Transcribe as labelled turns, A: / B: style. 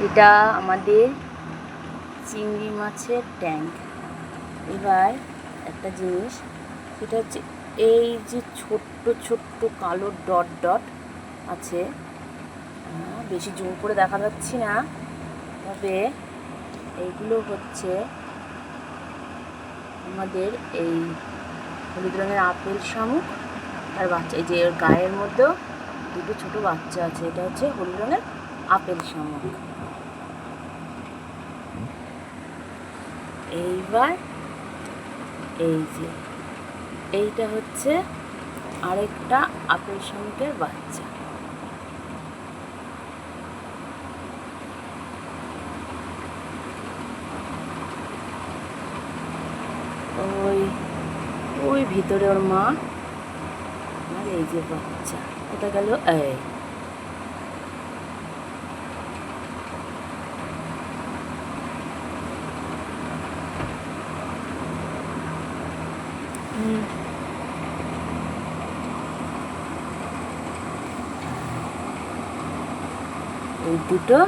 A: এটা আমাদের চিংড়ি মাছের ট্যাঙ্ক। এবার একটা জিনিস, সেটা হচ্ছে এই যে ছোট্ট ছোট্ট কালো ডট ডট আছে, বেশি জোর করে দেখা যাচ্ছি না, তবে এইগুলো হচ্ছে আমাদের এই হলুদ রঙের আপেল শামুক আর বাচ্চা। এই যে এর গায়ের মধ্যেও দুটো ছোটো বাচ্চা আছে, এটা হচ্ছে হলুদ রঙের আপেল শামুক। এইবার এই যে এইটা হচ্ছে আরেকটা আপেল শামুকের বাচ্চা। ওই ওই ভিতরে ওর মা, আর এই যে বাচ্চা। এটা গেল এই দুটো